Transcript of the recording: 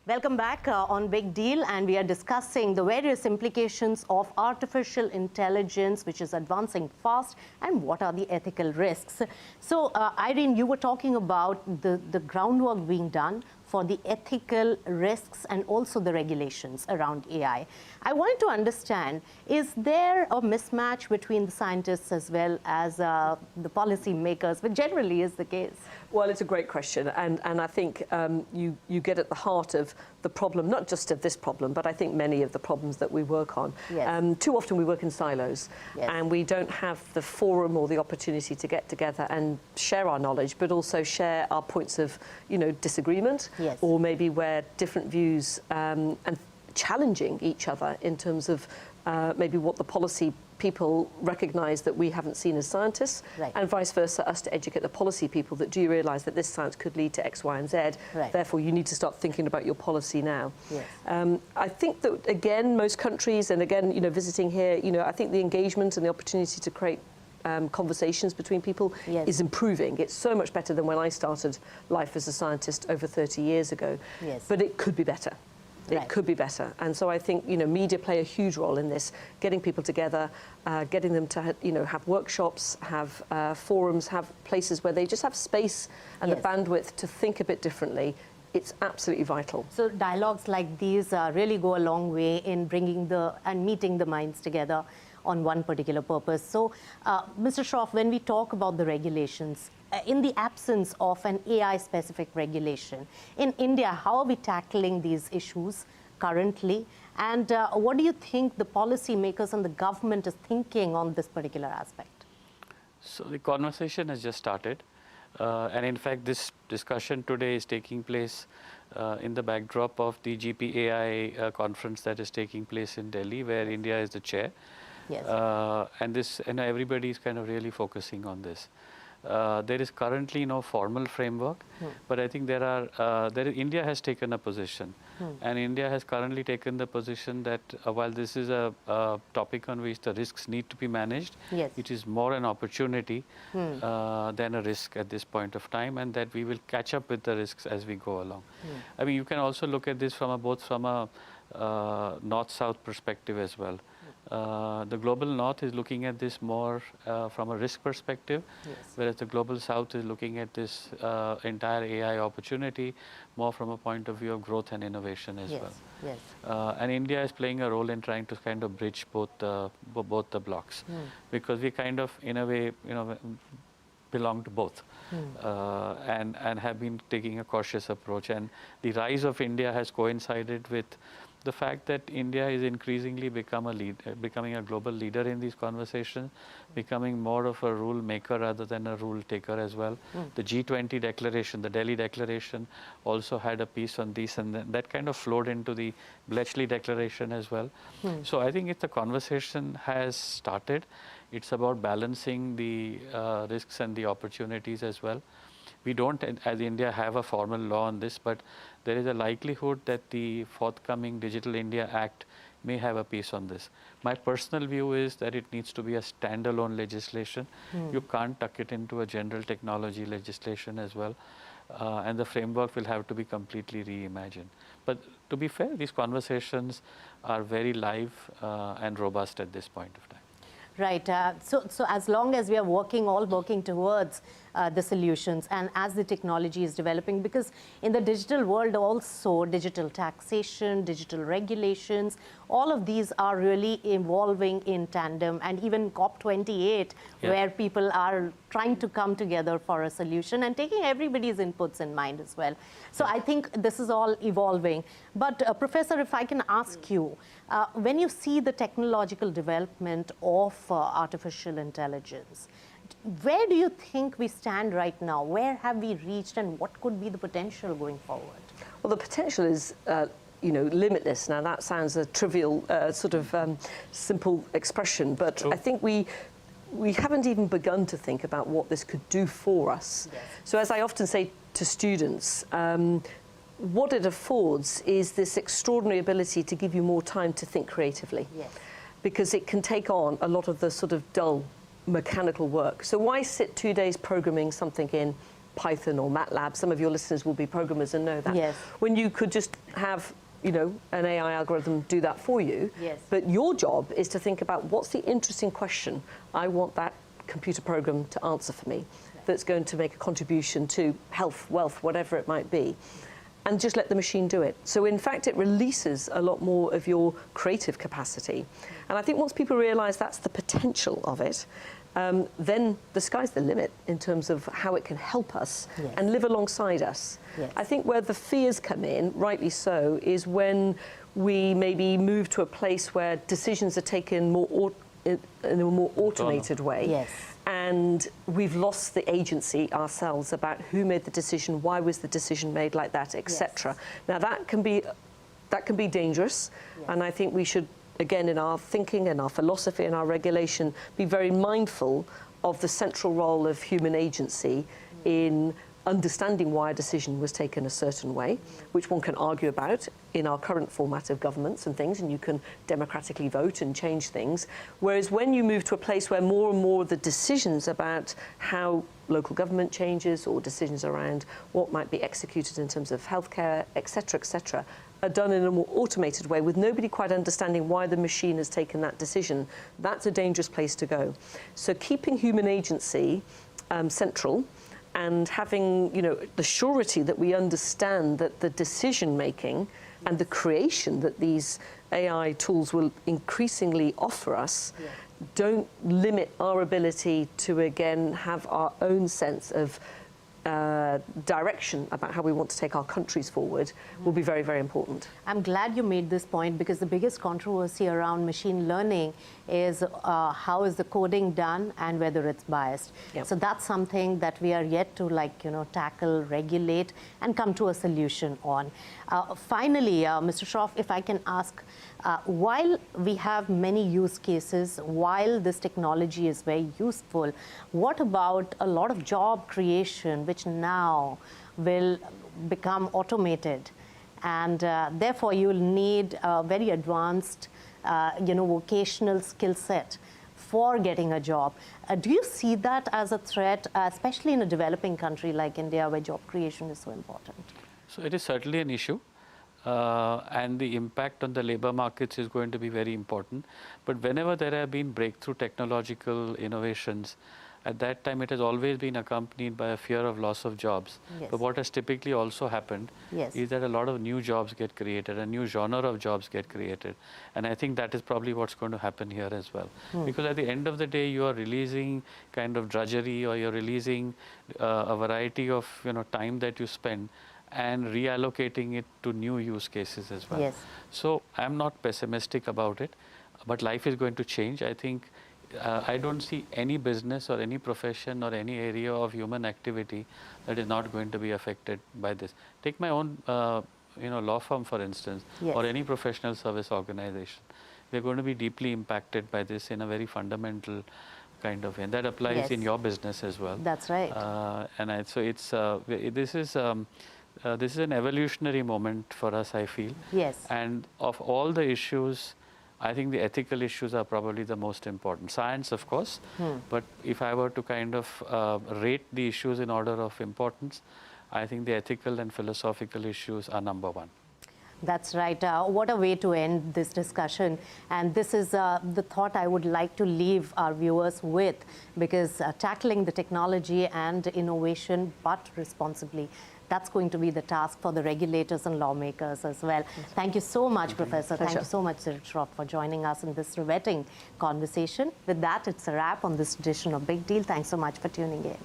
Welcome back on Big Deal, and we are discussing the various implications of artificial intelligence, which is advancing fast, and what are the ethical risks. So, Irene, you were talking about the groundwork being done for the ethical risks and also the regulations around AI. I wanted to understand, is there a mismatch between the scientists as well as the policy makers, which generally is the case? Well, it's a great question, and I think you get at the heart of the problem, not just of this problem, but I think many of the problems that we work on. Yes. Too often we work in silos, yes, and we don't have the forum or the opportunity to get together and share our knowledge, but also share our points of, disagreement, yes, or maybe where different views and challenging each other in terms of maybe what the policy people recognise that we haven't seen as scientists, right, and vice versa, us to educate the policy people that do you realise that this science could lead to X, Y and Z, right, therefore you need to start thinking about your policy now. Yes. I think that, again, most countries, and again, visiting here, I think the engagement and the opportunity to create conversations between people, yes, is improving. It's so much better than when I started life as a scientist over 30 years ago. Yes. But it could be better. It right, could be better. And so I think, media play a huge role in this, getting people together, getting them to, have workshops, have forums, have places where they just have space and yes, the bandwidth to think a bit differently. It's absolutely vital. So dialogues like these really go a long way in bringing and meeting the minds together on one particular purpose. So, Mr. Shroff, when we talk about the regulations, in the absence of an AI-specific regulation, in India, how are we tackling these issues currently? And what do you think the policymakers and the government is thinking on this particular aspect? So the conversation has just started. And in fact, this discussion today is taking place in the backdrop of the GPAI conference that is taking place in Delhi, where India is the chair. Yes. And everybody is kind of really focusing on this. There is currently no formal framework, but I think India has taken a position. And India has currently taken the position that while this is a topic on which the risks need to be managed, yes, it is more an opportunity than a risk at this point of time, and that we will catch up with the risks as we go along. I mean, you can also look at this both from a north-south perspective as well. The global north is looking at this more from a risk perspective, yes, whereas the global south is looking at this entire AI opportunity more from a point of view of growth and innovation as yes, well. yes, And India is playing a role in trying to kind of bridge both the blocks, because we kind of, in a way, belong to both, and have been taking a cautious approach. And the rise of India has coincided with the fact that India is increasingly becoming a global leader in these conversations, becoming more of a rule maker rather than a rule taker as well. The G20 declaration, the Delhi declaration, also had a piece on this, and that kind of flowed into the Bletchley declaration as well. So I think the conversation has started. It's about balancing the risks and the opportunities as well. We don't, as India, have a formal law on this, but there is a likelihood that the forthcoming Digital India Act may have a piece on this. My personal view is that it needs to be a standalone legislation. You can't tuck it into a general technology legislation as well. And the framework will have to be completely reimagined. But to be fair, these conversations are very live and robust at this point of time. Right. So as long as we are all working towards the solutions, and as the technology is developing, because in the digital world also, digital taxation, digital regulations, all of these are really evolving in tandem. And even COP28, where people are trying to come together for a solution and taking everybody's inputs in mind as well. So I think this is all evolving. But Professor, if I can ask you, when you see the technological development of artificial intelligence, where do you think we stand right now? Where have we reached, and what could be the potential going forward? Well, the potential is limitless. Now, that sounds a trivial, simple expression, but True. I think we haven't even begun to think about what this could do for us. Yes. So as I often say to students, what it affords is this extraordinary ability to give you more time to think creatively. Yes. Because it can take on a lot of the sort of dull mechanical work. So why sit 2 days programming something in Python or MATLAB. Some of your listeners will be programmers and know that. Yes. When you could just have, you know, an AI algorithm do that for you. Yes. But your job is to think about what's the interesting question I want that computer program to answer for me that's going to make a contribution to health, wealth, whatever it might be. And just let the machine do it. So in fact, it releases a lot more of your creative capacity. And I think once people realize that's the potential of it, then the sky's the limit in terms of how it can help us and live alongside us. Yes. I think where the fears come in, rightly so, is when we maybe move to a place where decisions are taken more in a more automated way. Yes. And we've lost the agency ourselves about who made the decision, why was the decision made like that, etc. Yes. Now that can be dangerous, and I think we should, again, in our thinking and our philosophy and our regulation, be very mindful of the central role of human agency in understanding why a decision was taken a certain way, which one can argue about in our current format of governments and things, and you can democratically vote and change things. Whereas when you move to a place where more and more of the decisions about how local government changes or decisions around what might be executed in terms of healthcare, etc., are done in a more automated way with nobody quite understanding why the machine has taken that decision, that's a dangerous place to go. So keeping human agency central, and having, you know, the surety that we understand that the decision making and the creation that these AI tools will increasingly offer us don't limit our ability to, again, have our own sense of direction about how we want to take our countries forward will be very, very important. I'm glad you made this point, because the biggest controversy around machine learning is how is the coding done and whether it's biased. Yep. So that's something that we are yet to, like, you know, tackle, regulate, and come to a solution on. Finally, Mr. Shroff, if I can ask, while we have many use cases, while this technology is very useful, what about a lot of job creation, which now will become automated? And therefore, you'll need a very advanced, vocational skill set for getting a job. Do you see that as a threat, especially in a developing country like India, where job creation is so important? So it is certainly an issue. And the impact on the labor markets is going to be very important. But whenever there have been breakthrough technological innovations, at that time it has always been accompanied by a fear of loss of jobs. Yes. But what has typically also happened is that a lot of new jobs get created, a new genre of jobs get created. And I think that is probably what's going to happen here as well. Because at the end of the day, you are releasing kind of drudgery, or you're releasing a variety of time that you spend, and reallocating it to new use cases as well. Yes. So I'm not pessimistic about it, but life is going to change. I think I don't see any business or any profession or any area of human activity that is not going to be affected by this. Take my own law firm, for instance, Yes. or any professional service organization. We're going to be deeply impacted by this in a very fundamental kind of way. And that applies Yes. in your business as well. That's right. So it's this is an evolutionary moment for us, I feel. Yes. And of all the issues, I think the ethical issues are probably the most important. Science, of course, but if I were to kind of rate the issues in order of importance, I think the ethical and philosophical issues are number one. That's right. What a way to end this discussion. And this is the thought I would like to leave our viewers with, because tackling the technology and innovation, but responsibly, that's going to be the task for the regulators and lawmakers as well. Thank you so much, Professor. Pleasure. Thank you so much, Cyril Shroff, for joining us in this riveting conversation. With that, it's a wrap on this edition of Big Deal. Thanks so much for tuning in.